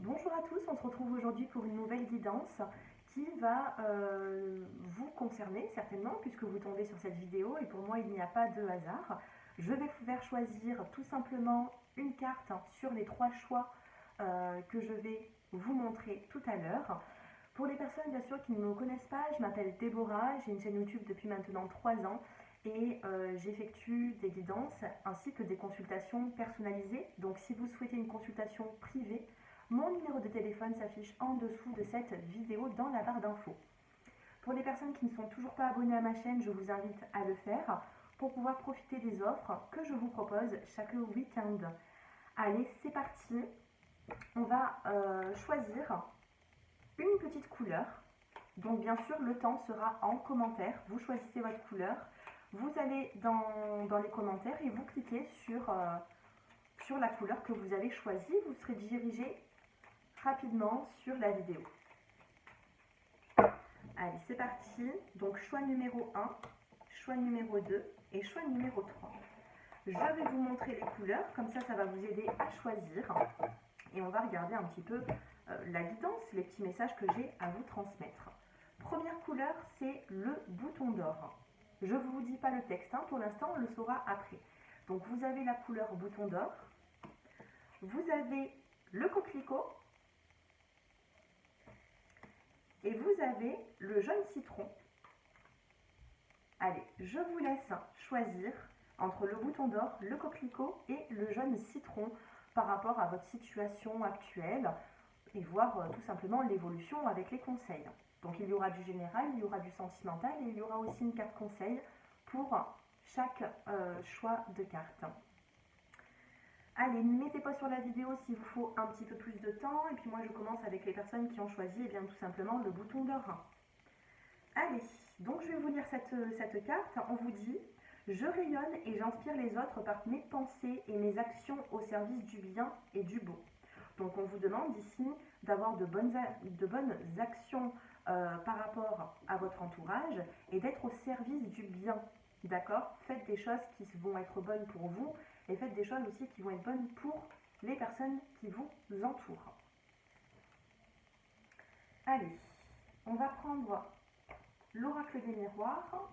Bonjour à tous, on se retrouve aujourd'hui pour une nouvelle guidance qui va vous concerner certainement puisque vous tombez sur cette vidéo et pour moi il n'y a pas de hasard. Je vais vous faire choisir tout simplement une carte sur les 3 choix que je vais vous montrer tout à l'heure. Pour les personnes bien sûr qui ne me connaissent pas, je m'appelle Déborah, j'ai une chaîne YouTube depuis maintenant 3 ans et j'effectue des guidances ainsi que des consultations personnalisées. Donc si vous souhaitez une consultation privée, mon numéro de téléphone s'affiche en dessous de cette vidéo dans la barre d'infos. Pour les personnes qui ne sont toujours pas abonnées à ma chaîne, je vous invite à le faire pour pouvoir profiter des offres que je vous propose chaque week-end. Allez, c'est parti. On va choisir une petite couleur. Donc bien sûr, le temps sera en commentaire. Vous choisissez votre couleur. Vous allez dans les commentaires et vous cliquez sur la couleur que vous avez choisie. Vous serez dirigé rapidement sur la vidéo. Allez, c'est parti. Donc, choix numéro 1, choix numéro 2 et choix numéro 3. Je vais vous montrer les couleurs, comme ça va vous aider à choisir. Et on va regarder un petit peu la guidance, les petits messages que j'ai à vous transmettre. Première couleur, c'est le bouton d'or. Je ne vous dis pas le texte, pour l'instant, on le saura après. Donc, vous avez la couleur bouton d'or. Vous avez le coquelicot. Et vous avez le jaune citron. Allez, je vous laisse choisir entre le bouton d'or, le coquelicot et le jaune citron par rapport à votre situation actuelle et voir tout simplement l'évolution avec les conseils. Donc il y aura du général, il y aura du sentimental et il y aura aussi une carte conseil pour chaque choix de carte. Allez, ne mettez pas sur la vidéo s'il vous faut un petit peu plus de temps. Et puis moi, je commence avec les personnes qui ont choisi bien, tout simplement le bouton d'or. Allez, donc je vais vous lire cette carte. On vous dit « Je rayonne et j'inspire les autres par mes pensées et mes actions au service du bien et du beau. » Donc on vous demande ici d'avoir de bonnes actions par rapport à votre entourage et d'être au service du bien. D'accord? Faites des choses qui vont être bonnes pour vous et faites des choses aussi qui vont être bonnes pour les personnes qui vous entourent. Allez, on va prendre l'oracle des miroirs.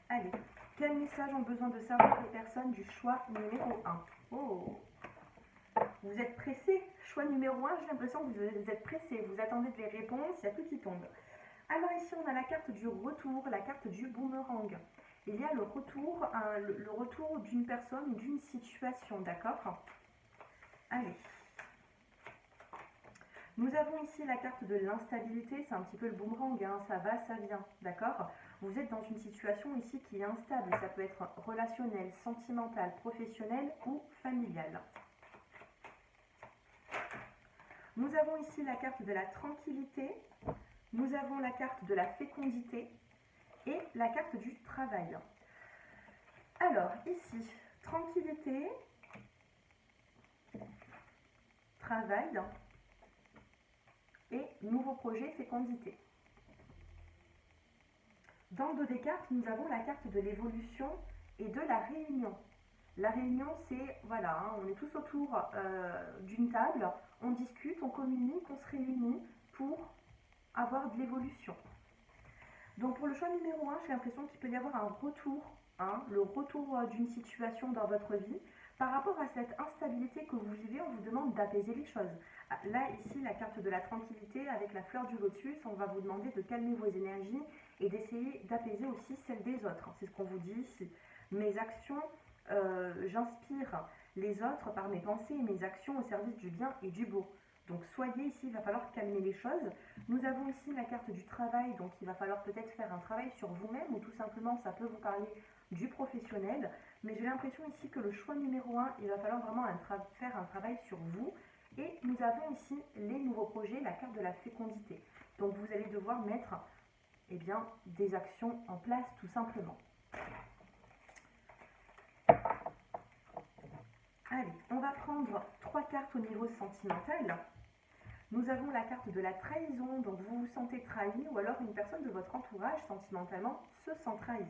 Allez, quels messages ont besoin de savoir les personnes du choix numéro 1? Oh, vous êtes pressés? Choix numéro 1, j'ai l'impression que vous êtes pressés. Vous attendez des réponses, il n'y a tout qui tombe. Alors ici, on a la carte du retour, la carte du boomerang. Il y a le retour d'une personne ou d'une situation, d'accord? Allez. Nous avons ici la carte de l'instabilité, c'est un petit peu le boomerang, ça va, ça vient, d'accord? Vous êtes dans une situation ici qui est instable, ça peut être relationnel, sentimental, professionnel ou familial. Nous avons ici la carte de la tranquillité, nous avons la carte de la fécondité et la carte du travail. Alors, ici, tranquillité, travail et nouveau projet, fécondité. Dans le dos des cartes, nous avons la carte de l'évolution et de la réunion. La réunion, c'est, voilà, on est tous autour d'une table, on discute, on communique, on se réunit pour avoir de l'évolution. Donc pour le choix numéro 1, j'ai l'impression qu'il peut y avoir un retour, le retour d'une situation dans votre vie. Par rapport à cette instabilité que vous vivez, on vous demande d'apaiser les choses. Là, ici, la carte de la tranquillité avec la fleur du lotus, on va vous demander de calmer vos énergies et d'essayer d'apaiser aussi celles des autres. C'est ce qu'on vous dit ici. Mes actions, j'inspire les autres par mes pensées et mes actions au service du bien et du beau. Donc soyez ici, il va falloir calmer les choses. Nous avons ici la carte du travail, donc il va falloir peut-être faire un travail sur vous-même ou tout simplement ça peut vous parler du professionnel. Mais j'ai l'impression ici que le choix numéro 1, il va falloir vraiment faire un travail sur vous. Et nous avons ici les nouveaux projets, la carte de la fécondité. Donc vous allez devoir mettre des actions en place tout simplement. Allez, on va prendre 3 cartes au niveau sentimental. Nous avons la carte de la trahison, donc vous vous sentez trahi ou alors une personne de votre entourage sentimentalement se sent trahi.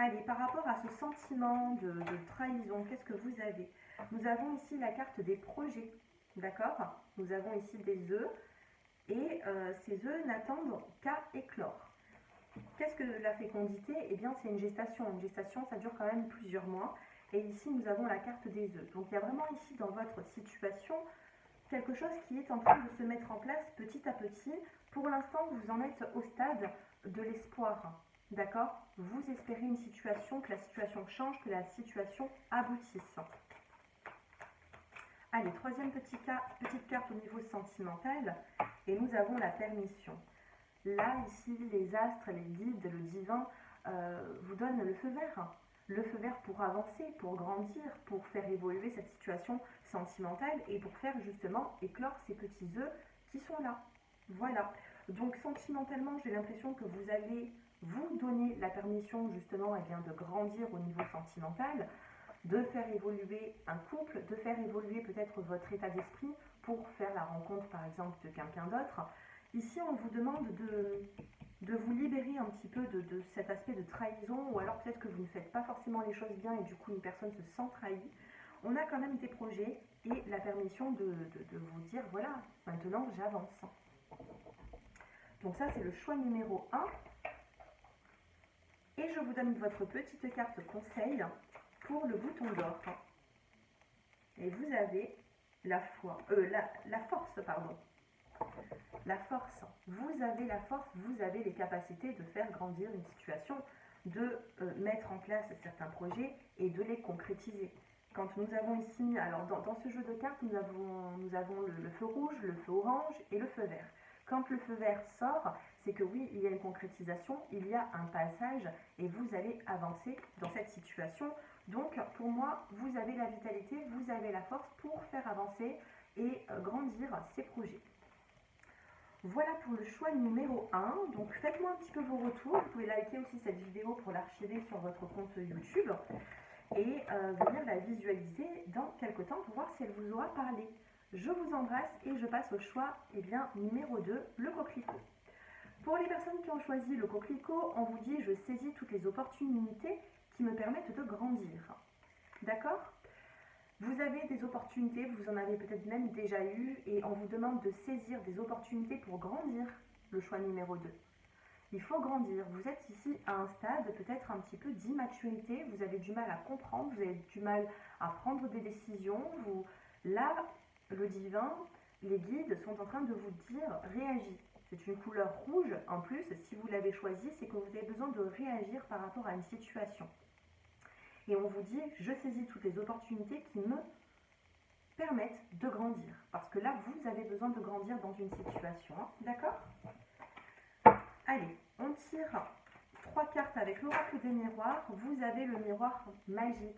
Allez, par rapport à ce sentiment de trahison, qu'est-ce que vous avez? Nous avons ici la carte des projets, d'accord? Nous avons ici des œufs et ces œufs n'attendent qu'à éclore. Qu'est-ce que la fécondité? Eh bien, c'est une gestation. Une gestation, ça dure quand même plusieurs mois. Et ici, nous avons la carte des œufs. Donc, il y a vraiment ici, dans votre situation, quelque chose qui est en train de se mettre en place petit à petit. Pour l'instant, vous en êtes au stade de l'espoir. D'accord? Vous espérez une situation, que la situation change, que la situation aboutisse. Allez, troisième petite carte au niveau sentimental. Et nous avons la permission. Là, ici, les astres, les guides, le divin vous donnent le feu vert. Le feu vert pour avancer, pour grandir, pour faire évoluer cette situation sentimentale et pour faire justement éclore ces petits œufs qui sont là. Voilà. Donc sentimentalement, j'ai l'impression que vous allez vous donner la permission justement eh bien, de grandir au niveau sentimental, de faire évoluer un couple, de faire évoluer peut-être votre état d'esprit pour faire la rencontre par exemple de quelqu'un d'autre. Ici, on vous demande de vous libérer un petit peu de cet aspect de trahison, ou alors peut-être que vous ne faites pas forcément les choses bien et du coup une personne se sent trahie. On a quand même des projets et la permission de vous dire, voilà, maintenant j'avance. Donc ça, c'est le choix numéro 1. Et je vous donne votre petite carte conseil pour le bouton d'or. Et vous avez la force, pardon. La force, vous avez la force, vous avez les capacités de faire grandir une situation, de mettre en place certains projets et de les concrétiser. Quand nous avons ici, alors dans ce jeu de cartes, nous avons le feu rouge, le feu orange et le feu vert. Quand le feu vert sort, c'est que oui, il y a une concrétisation, il y a un passage et vous allez avancer dans cette situation. Donc pour moi, vous avez la vitalité, vous avez la force pour faire avancer et grandir ces projets. Voilà pour le choix numéro 1. Donc faites-moi un petit peu vos retours. Vous pouvez liker aussi cette vidéo pour l'archiver sur votre compte YouTube et venir la visualiser dans quelques temps pour voir si elle vous aura parlé. Je vous embrasse et je passe au choix numéro 2, le coquelicot. Pour les personnes qui ont choisi le coquelicot, on vous dit je saisis toutes les opportunités qui me permettent de grandir. D'accord ? Vous avez des opportunités, vous en avez peut-être même déjà eu, et on vous demande de saisir des opportunités pour grandir, le choix numéro 2. Il faut grandir. Vous êtes ici à un stade peut-être un petit peu d'immaturité, vous avez du mal à comprendre, vous avez du mal à prendre des décisions. Là, le divin, les guides sont en train de vous dire réagis. C'est une couleur rouge en plus, si vous l'avez choisi, c'est que vous avez besoin de réagir par rapport à une situation. Et on vous dit, je saisis toutes les opportunités qui me permettent de grandir. Parce que là, vous avez besoin de grandir dans une situation. Hein, d'accord ? Allez, on tire 3 cartes avec l'oracle des miroirs. Vous avez le miroir magique.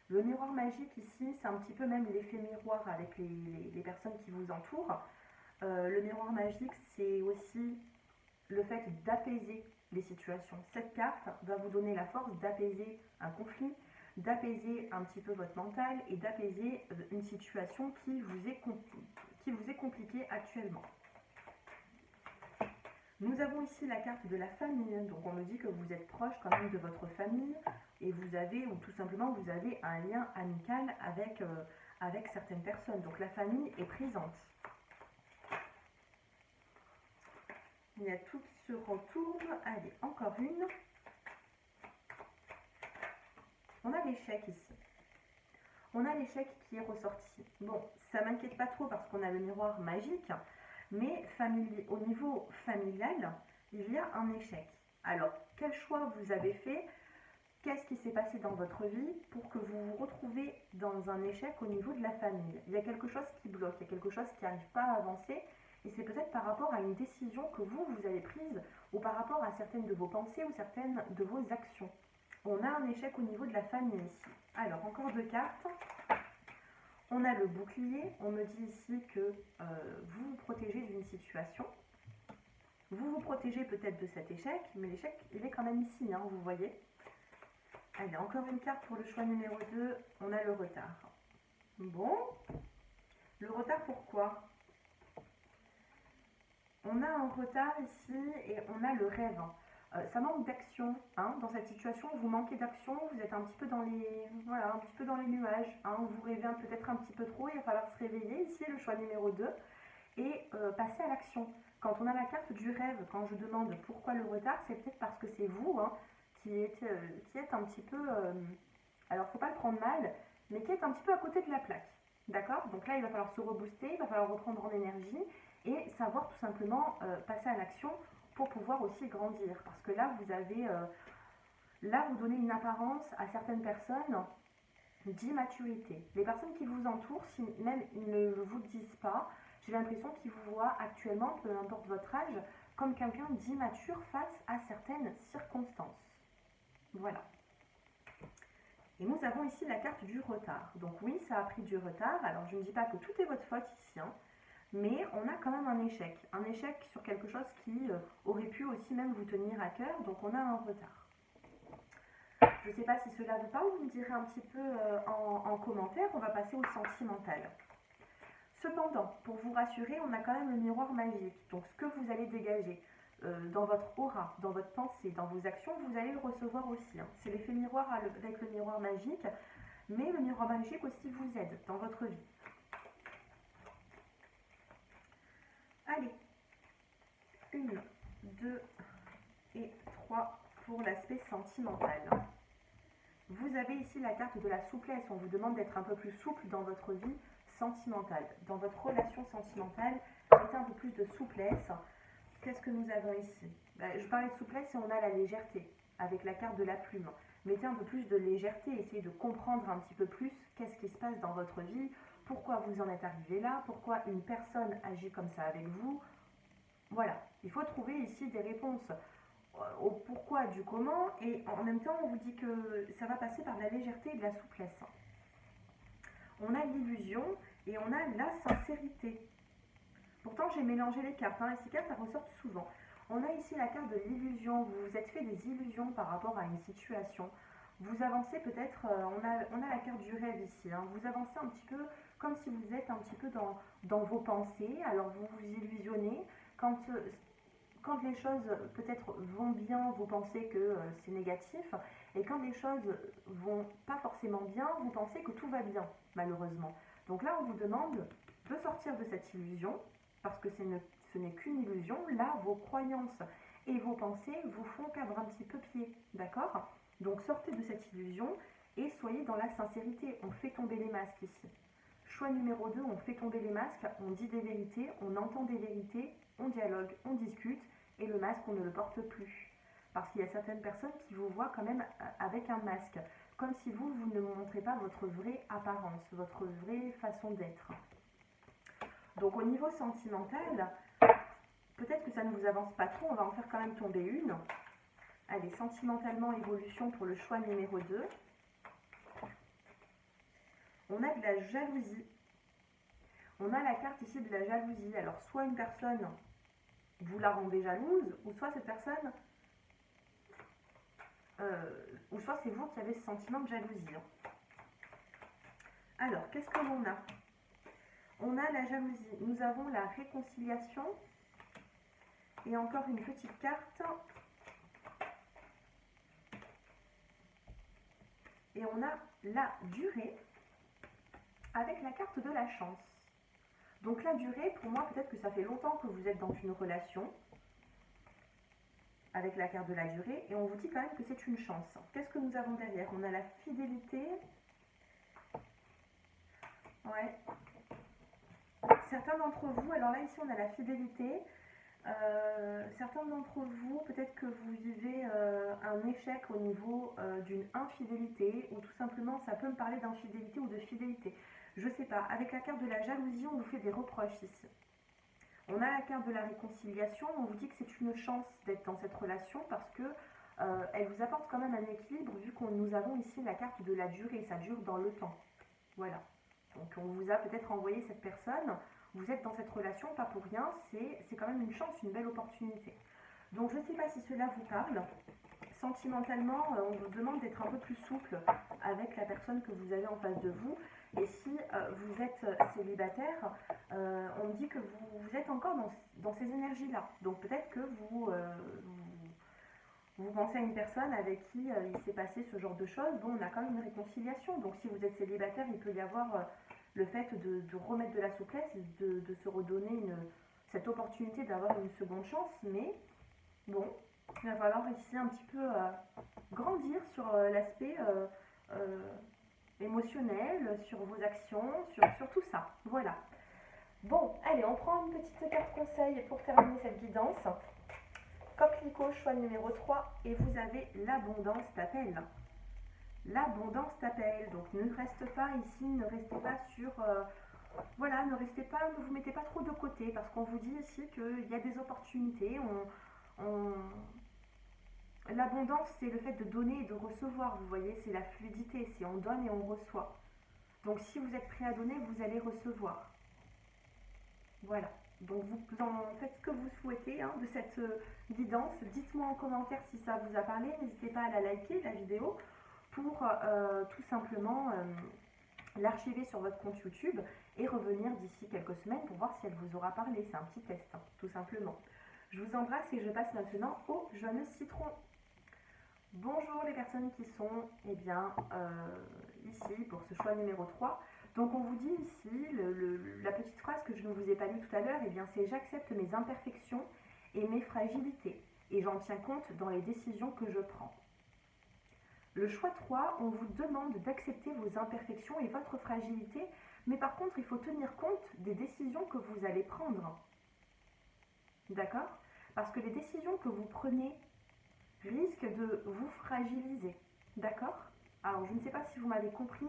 Le miroir magique ici, c'est un petit peu même l'effet miroir avec les personnes qui vous entourent. Le miroir magique, c'est aussi le fait d'apaiser les situations. Cette carte va vous donner la force d'apaiser un conflit, d'apaiser un petit peu votre mental et d'apaiser une situation qui vous est compliquée actuellement. Nous avons ici la carte de la famille, donc on me dit que vous êtes proche quand même de votre famille et vous avez, ou tout simplement vous avez un lien amical avec certaines personnes. Donc la famille est présente. Il y a tout qui se retourne. Allez, encore une. On a l'échec ici. On a l'échec qui est ressorti. Bon, ça ne m'inquiète pas trop parce qu'on a le miroir magique, mais au niveau familial, il y a un échec. Alors, quel choix vous avez fait? Qu'est-ce qui s'est passé dans votre vie pour que vous vous retrouvez dans un échec au niveau de la famille? Il y a quelque chose qui bloque, il y a quelque chose qui n'arrive pas à avancer. Et c'est peut-être par rapport à une décision que vous avez prise ou par rapport à certaines de vos pensées ou certaines de vos actions. On a un échec au niveau de la famille ici. Alors, encore 2 cartes. On a le bouclier. On me dit ici que vous vous protégez d'une situation. Vous vous protégez peut-être de cet échec, mais l'échec, il est quand même ici, hein, vous voyez. Allez, encore une carte pour le choix numéro 2. On a le retard. Bon. Le retard, pourquoi ? On a un retard ici et on a le rêve. Ça manque d'action, hein. Dans cette situation, vous manquez d'action, vous êtes un petit peu dans les, voilà, un petit peu dans les nuages, hein. Vous rêvez peut-être un petit peu trop, il va falloir se réveiller. Ici, le choix numéro 2 et passer à l'action. Quand on a la carte du rêve, quand je demande pourquoi le retard, c'est peut-être parce que c'est vous, hein, qui êtes un petit peu, alors faut pas le prendre mal, mais qui êtes un petit peu à côté de la plaque. D'accord? Donc là, il va falloir se rebooster, il va falloir reprendre en énergie et savoir tout simplement passer à l'action pour pouvoir aussi grandir. Parce que là, vous avez, là, vous donnez une apparence à certaines personnes d'immaturité. Les personnes qui vous entourent, si même ils ne vous le disent pas, j'ai l'impression qu'ils vous voient actuellement, peu importe votre âge, comme quelqu'un d'immature face à certaines circonstances. Voilà. Et nous avons ici la carte du retard. Donc oui, ça a pris du retard. Alors je ne dis pas que tout est votre faute ici, hein, mais on a quand même un échec. Un échec sur quelque chose qui aurait pu aussi même vous tenir à cœur. Donc on a un retard. Je ne sais pas si cela vous parle, vous me direz un petit peu en commentaire. On va passer au sentimental. Cependant, pour vous rassurer, on a quand même le miroir magique. Donc ce que vous allez dégager dans votre aura, dans votre pensée, dans vos actions, vous allez le recevoir aussi, hein. C'est l'effet miroir avec le miroir magique, mais le miroir magique aussi vous aide dans votre vie. Allez, 1, 2 et 3 pour l'aspect sentimental. Vous avez ici la carte de la souplesse. On vous demande d'être un peu plus souple dans votre vie sentimentale. Dans votre relation sentimentale, mettez un peu plus de souplesse. Qu'est-ce que nous avons ici? Je parlais de souplesse et on a la légèreté avec la carte de la plume. Mettez un peu plus de légèreté, essayez de comprendre un petit peu plus qu'est-ce qui se passe dans votre vie, pourquoi vous en êtes arrivé là, pourquoi une personne agit comme ça avec vous. Voilà, il faut trouver ici des réponses au pourquoi du comment, et en même temps on vous dit que ça va passer par la légèreté et de la souplesse. On a l'illusion et on a la sincérité. Pourtant j'ai mélangé les cartes, hein, et ces cartes elles ressortent souvent. On a ici la carte de l'illusion. Vous vous êtes fait des illusions par rapport à une situation. Vous avancez peut-être, on a la carte du rêve ici, hein. Vous avancez un petit peu comme si vous êtes un petit peu dans vos pensées. Alors vous vous illusionnez. Quand les choses peut-être vont bien, vous pensez que c'est négatif. Et quand les choses vont pas forcément bien, vous pensez que tout va bien, malheureusement. Donc là, on vous demande de sortir de cette illusion, parce que ce n'est qu'une illusion. Là, vos croyances et vos pensées vous font perdre un petit peu pied, d'accord? Donc sortez de cette illusion et soyez dans la sincérité. On fait tomber les masques ici. Choix numéro 2, on fait tomber les masques, on dit des vérités, on entend des vérités, on dialogue, on discute, et le masque, on ne le porte plus. Parce qu'il y a certaines personnes qui vous voient quand même avec un masque, comme si vous ne montrez pas votre vraie apparence, votre vraie façon d'être. Donc au niveau sentimental, peut-être que ça ne vous avance pas trop, on va en faire quand même tomber une. Allez, sentimentalement, évolution pour le choix numéro 2. On a de la jalousie. On a la carte ici de la jalousie. Alors, soit une personne, vous la rendez jalouse, ou soit cette personne, ou soit c'est vous qui avez ce sentiment de jalousie. Alors, qu'est-ce que l'on a? On a la jalousie. Nous avons la réconciliation. Et encore une petite carte. Et on a la durée avec la carte de la chance. Donc la durée, pour moi, peut-être que ça fait longtemps que vous êtes dans une relation avec la carte de la durée, et on vous dit quand même que c'est une chance. Qu'est-ce que nous avons derrière? On a la fidélité. Ouais. Certains d'entre vous, alors là ici on a la fidélité. Certains d'entre vous, peut-être que vous vivez un échec au niveau d'une infidélité, ou tout simplement ça peut me parler d'infidélité ou de fidélité. Je sais pas, avec la carte de la jalousie, on vous fait des reproches ici. On a la carte de la réconciliation, on vous dit que c'est une chance d'être dans cette relation parce que elle vous apporte quand même un équilibre vu que nous avons ici la carte de la durée, ça dure dans le temps. Voilà. Donc on vous a peut-être envoyé cette personne, vous êtes dans cette relation, pas pour rien, c'est quand même une chance, une belle opportunité. Donc je ne sais pas si cela vous parle. Sentimentalement, on vous demande d'être un peu plus souple avec la personne que vous avez en face de vous. Et si vous êtes célibataire, on me dit que vous êtes encore dans ces énergies-là. Donc peut-être que Vous pensez à une personne avec qui il s'est passé ce genre de choses, bon, on a quand même une réconciliation. Donc si vous êtes célibataire, il peut y avoir le fait de remettre de la souplesse, de se redonner cette opportunité d'avoir une seconde chance. Mais bon, il va falloir ici un petit peu grandir sur l'aspect émotionnel, sur vos actions, sur tout ça. Voilà. Bon, allez, on prend une petite carte conseil pour terminer cette guidance. Coquelicot, choix numéro 3, et vous avez l'abondance t'appelle. L'abondance t'appelle, donc ne reste pas ici, ne restez pas sur... voilà, ne restez pas, ne vous mettez pas trop de côté, parce qu'on vous dit ici qu'il y a des opportunités. L'abondance, c'est le fait de donner et de recevoir, vous voyez, c'est la fluidité, c'est on donne et on reçoit. Donc si vous êtes prêt à donner, vous allez recevoir. Voilà. Donc vous en faites ce que vous souhaitez de cette guidance. Dites-moi en commentaire si ça vous a parlé. N'hésitez pas à la liker, la vidéo, pour tout simplement l'archiver sur votre compte YouTube et revenir d'ici quelques semaines pour voir si elle vous aura parlé. C'est un petit test, tout simplement. Je vous embrasse et je passe maintenant au jaune citron. Bonjour les personnes qui sont ici pour ce choix numéro 3. Donc on vous dit ici, la petite phrase que je ne vous ai pas lue tout à l'heure, c'est j'accepte mes imperfections et mes fragilités et j'en tiens compte dans les décisions que je prends. Le choix 3, on vous demande d'accepter vos imperfections et votre fragilité, mais par contre il faut tenir compte des décisions que vous allez prendre. D'accord? Parce que les décisions que vous prenez risquent de vous fragiliser. D'accord? Alors je ne sais pas si vous m'avez compris,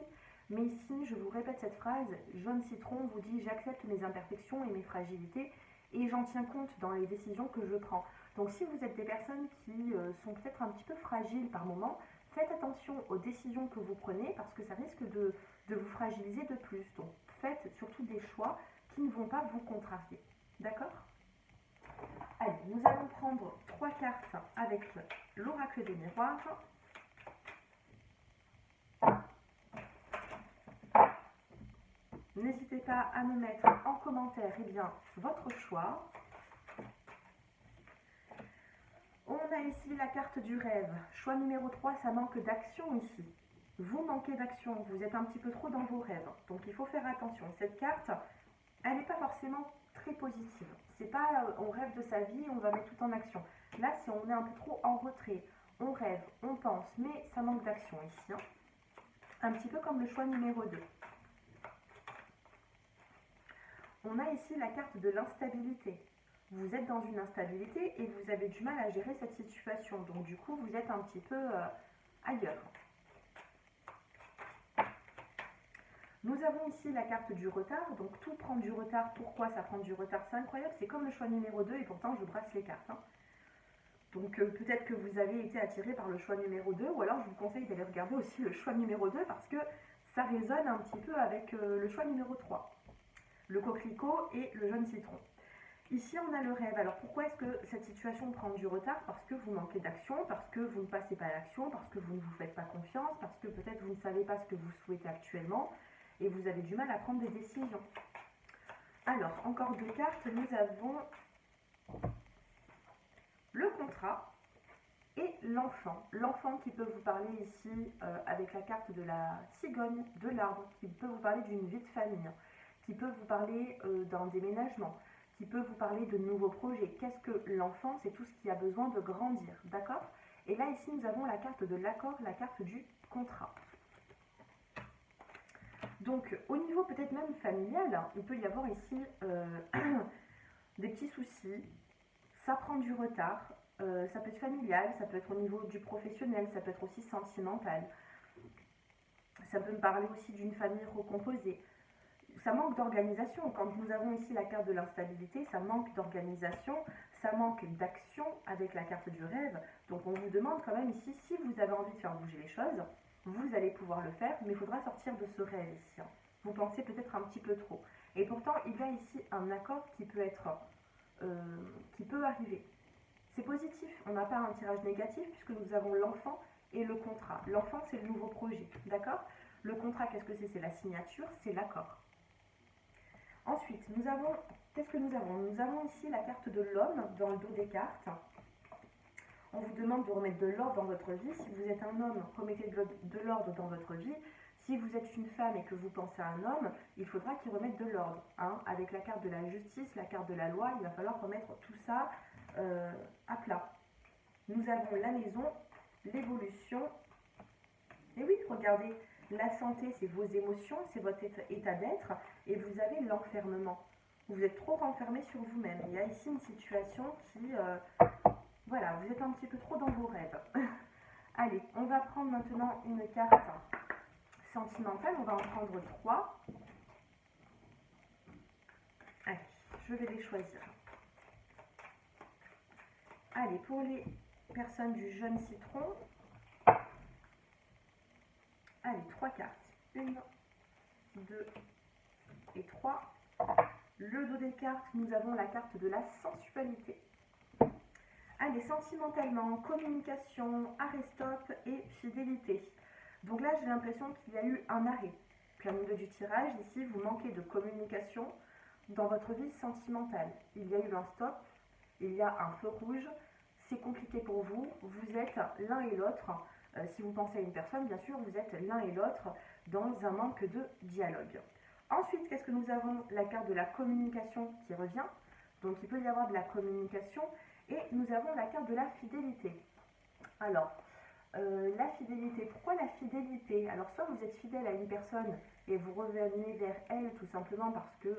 mais ici, je vous répète cette phrase, jaune citron vous dit j'accepte mes imperfections et mes fragilités et j'en tiens compte dans les décisions que je prends. Donc si vous êtes des personnes qui sont peut-être un petit peu fragiles par moment, faites attention aux décisions que vous prenez parce que ça risque de vous fragiliser de plus. Donc faites surtout des choix qui ne vont pas vous contrarier. D'accord? Allez, nous allons prendre 3 cartes avec l'oracle des miroirs. N'hésitez pas à me mettre en commentaire votre choix. On a ici la carte du rêve. Choix numéro 3, ça manque d'action ici. Vous manquez d'action, vous êtes un petit peu trop dans vos rêves. Donc il faut faire attention. Cette carte, elle n'est pas forcément très positive. C'est pas on rêve de sa vie, on va mettre tout en action. Là, c'est on est un peu trop en retrait. On rêve, on pense, mais ça manque d'action ici. Un petit peu comme le choix numéro 2. On a ici la carte de l'instabilité. Vous êtes dans une instabilité et vous avez du mal à gérer cette situation. Donc du coup, vous êtes un petit peu ailleurs. Nous avons ici la carte du retard. Donc tout prend du retard. Pourquoi ça prend du retard? C'est incroyable. C'est comme le choix numéro 2 et pourtant je brasse les cartes. Donc peut-être que vous avez été attiré par le choix numéro 2 ou alors je vous conseille d'aller regarder aussi le choix numéro 2 parce que ça résonne un petit peu avec le choix numéro 3. Le coquelicot et le jaune citron. Ici, on a le rêve. Alors, pourquoi est-ce que cette situation prend du retard? Parce que vous manquez d'action, parce que vous ne passez pas à l'action, parce que vous ne vous faites pas confiance, parce que peut-être vous ne savez pas ce que vous souhaitez actuellement et vous avez du mal à prendre des décisions. Alors, encore 2 cartes. Nous avons le contrat et l'enfant. L'enfant qui peut vous parler ici avec la carte de la cigogne, de l'arbre, qui peut vous parler d'une vie de famille, qui peut vous parler d'un déménagement, qui peut vous parler de nouveaux projets. Qu'est-ce que l'enfant? C'est tout ce qui a besoin de grandir, d'accord? Et là, ici, nous avons la carte de l'accord, la carte du contrat. Donc, au niveau peut-être même familial, il peut y avoir ici des petits soucis, ça prend du retard, ça peut être familial, ça peut être au niveau du professionnel, ça peut être aussi sentimental. Ça peut me parler aussi d'une famille recomposée. Ça manque d'organisation. Quand nous avons ici la carte de l'instabilité, ça manque d'organisation, ça manque d'action avec la carte du rêve. Donc on vous demande quand même ici, si vous avez envie de faire bouger les choses, vous allez pouvoir le faire, mais il faudra sortir de ce rêve ici. Vous pensez peut-être un petit peu trop. Et pourtant, il y a ici un accord qui peut arriver. C'est positif, on n'a pas un tirage négatif puisque nous avons l'enfant et le contrat. L'enfant, c'est le nouveau projet, d'accord? Le contrat, qu'est-ce que c'est? C'est la signature, c'est l'accord. Ensuite, qu'est-ce que nous avons? Nous avons ici la carte de l'homme dans le dos des cartes. On vous demande de remettre de l'ordre dans votre vie. Si vous êtes un homme, remettez de l'ordre dans votre vie. Si vous êtes une femme et que vous pensez à un homme, il faudra qu'il remette de l'ordre. Hein. Avec la carte de la justice, la carte de la loi, il va falloir remettre tout ça à plat. Nous avons la maison, l'évolution. Et oui, regardez, la santé, c'est vos émotions, c'est votre état d'être. Et vous avez l'enfermement. Vous êtes trop renfermé sur vous-même. Il y a ici une situation qui... voilà, vous êtes un petit peu trop dans vos rêves. Allez, on va prendre maintenant une carte sentimentale. On va en prendre 3. Allez, je vais les choisir. Allez, pour les personnes du jeune citron, allez, 3 cartes. 1, 2 et 3. Le dos des cartes, nous avons la carte de la sensualité. Allez, sentimentalement, communication, arrêt-stop et fidélité. Donc là, j'ai l'impression qu'il y a eu un arrêt. Puis au milieu du tirage, ici, vous manquez de communication dans votre vie sentimentale. Il y a eu un stop, il y a un feu rouge, c'est compliqué pour vous, vous êtes l'un et l'autre. Si vous pensez à une personne, bien sûr, vous êtes l'un et l'autre dans un manque de dialogue. Ensuite, qu'est-ce que nous avons? La carte de la communication qui revient. Donc il peut y avoir de la communication. Et nous avons la carte de la fidélité. Alors, la fidélité, pourquoi la fidélité? Alors, soit vous êtes fidèle à une personne et vous revenez vers elle tout simplement parce que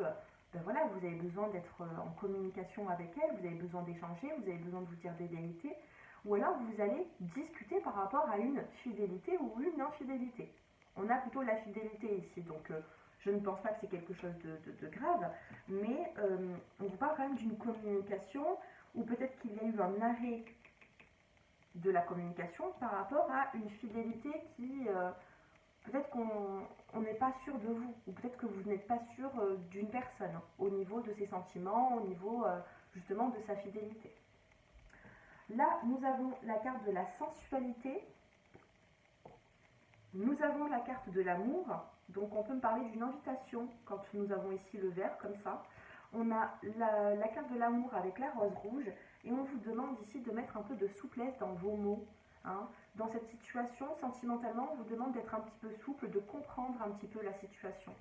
ben voilà, vous avez besoin d'être en communication avec elle, vous avez besoin d'échanger, vous avez besoin de vous dire des vérités, ou alors vous allez discuter par rapport à une fidélité ou une infidélité. On a plutôt la fidélité ici, donc je ne pense pas que c'est quelque chose de grave, mais on vous parle quand même d'une communication ou peut-être qu'il y a eu un arrêt de la communication par rapport à une fidélité qui, peut-être qu'on n'est pas sûr de vous, ou peut-être que vous n'êtes pas sûr d'une personne, au niveau de ses sentiments, au niveau justement de sa fidélité. Là, nous avons la carte de la sensualité, nous avons la carte de l'amour, donc on peut me parler d'une invitation quand nous avons ici le vert comme ça. On a la carte de l'amour avec la rose rouge et on vous demande ici de mettre un peu de souplesse dans vos mots. Hein. Dans cette situation, sentimentalement, on vous demande d'être un petit peu souple, de comprendre un petit peu la situation,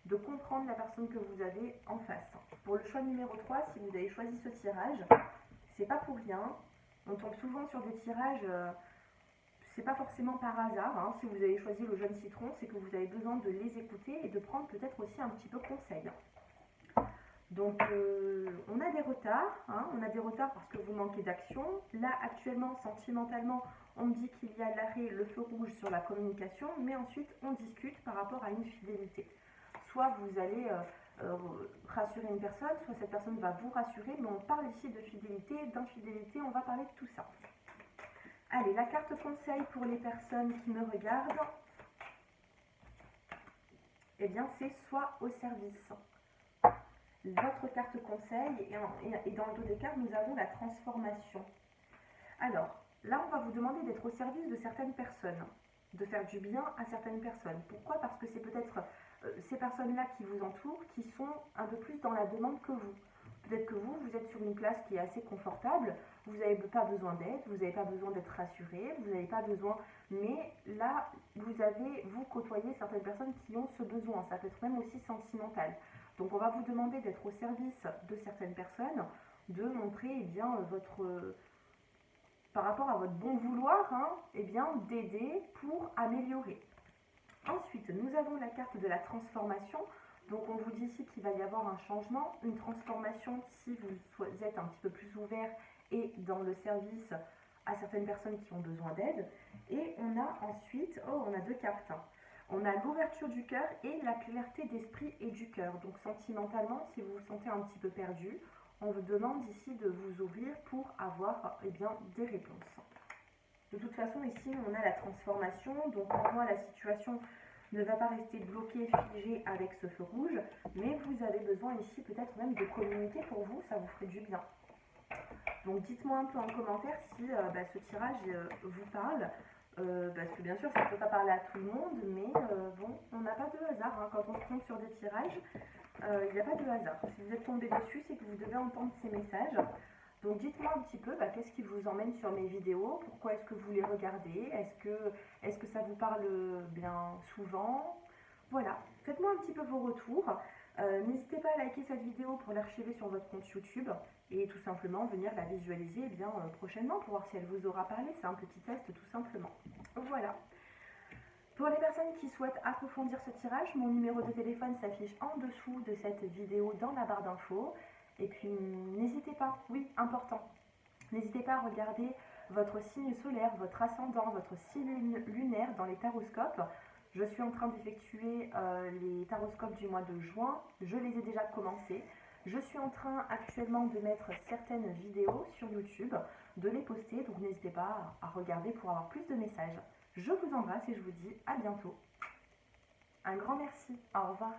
de comprendre la personne que vous avez en face. Pour le choix numéro 3, si vous avez choisi ce tirage, c'est pas pour rien. On tombe souvent sur des tirages, c'est pas forcément par hasard. Hein. Si vous avez choisi le jeune citron, c'est que vous avez besoin de les écouter et de prendre peut-être aussi un petit peu conseil. Donc, on a des retards, hein, on a des retards parce que vous manquez d'action. Là, actuellement, sentimentalement, on me dit qu'il y a l'arrêt, le feu rouge sur la communication, mais ensuite, on discute par rapport à une fidélité. Soit vous allez rassurer une personne, soit cette personne va vous rassurer, mais on parle ici de fidélité, d'infidélité, on va parler de tout ça. Allez, la carte conseil pour les personnes qui me regardent, eh bien, c'est soit au service. Votre carte conseil et dans le dos des cartes, nous avons la transformation. Alors, là, on va vous demander d'être au service de certaines personnes, de faire du bien à certaines personnes. Pourquoi? Parce que c'est peut-être ces personnes-là qui vous entourent qui sont un peu plus dans la demande que vous. Peut-être que vous êtes sur une place qui est assez confortable, vous n'avez pas besoin d'aide, vous n'avez pas besoin d'être rassuré, vous n'avez pas besoin... Mais là, vous côtoyez certaines personnes qui ont ce besoin, ça peut être même aussi sentimental. Donc on va vous demander d'être au service de certaines personnes, de montrer eh bien, par rapport à votre bon vouloir, hein, eh bien, d'aider pour améliorer. Ensuite, nous avons la carte de la transformation. Donc on vous dit ici qu'il va y avoir un changement, une transformation si vous êtes un petit peu plus ouvert et dans le service à certaines personnes qui ont besoin d'aide. Et on a ensuite, on a 2 cartes. On a l'ouverture du cœur et la clarté d'esprit et du cœur. Donc sentimentalement, si vous vous sentez un petit peu perdu, on vous demande ici de vous ouvrir pour avoir eh bien, des réponses. De toute façon, ici, on a la transformation. Donc pour moi, la situation ne va pas rester bloquée, figée avec ce feu rouge. Mais vous avez besoin ici peut-être même de communiquer pour vous, ça vous ferait du bien. Donc dites-moi un peu en commentaire si ce tirage vous parle. Parce que bien sûr ça ne peut pas parler à tout le monde, mais bon, on n'a pas de hasard, hein. Quand on se trompe sur des tirages, il n'y a pas de hasard. Si vous êtes tombé dessus, c'est que vous devez entendre ces messages. Donc dites-moi un petit peu qu'est-ce qui vous emmène sur mes vidéos, pourquoi est-ce que vous les regardez, est-ce que ça vous parle bien souvent? Voilà, faites-moi un petit peu vos retours. N'hésitez pas à liker cette vidéo pour l'archiver sur votre compte YouTube et tout simplement venir la visualiser prochainement pour voir si elle vous aura parlé. C'est un petit test tout simplement. Voilà. Pour les personnes qui souhaitent approfondir ce tirage, mon numéro de téléphone s'affiche en dessous de cette vidéo dans la barre d'infos. Et puis n'hésitez pas, oui, important, n'hésitez pas à regarder votre signe solaire, votre ascendant, votre signe lunaire dans les taroscopes. Je suis en train d'effectuer les taroscopes du mois de juin, je les ai déjà commencés. Je suis en train actuellement de mettre certaines vidéos sur YouTube, de les poster, donc n'hésitez pas à regarder pour avoir plus de messages. Je vous embrasse et je vous dis à bientôt. Un grand merci, au revoir.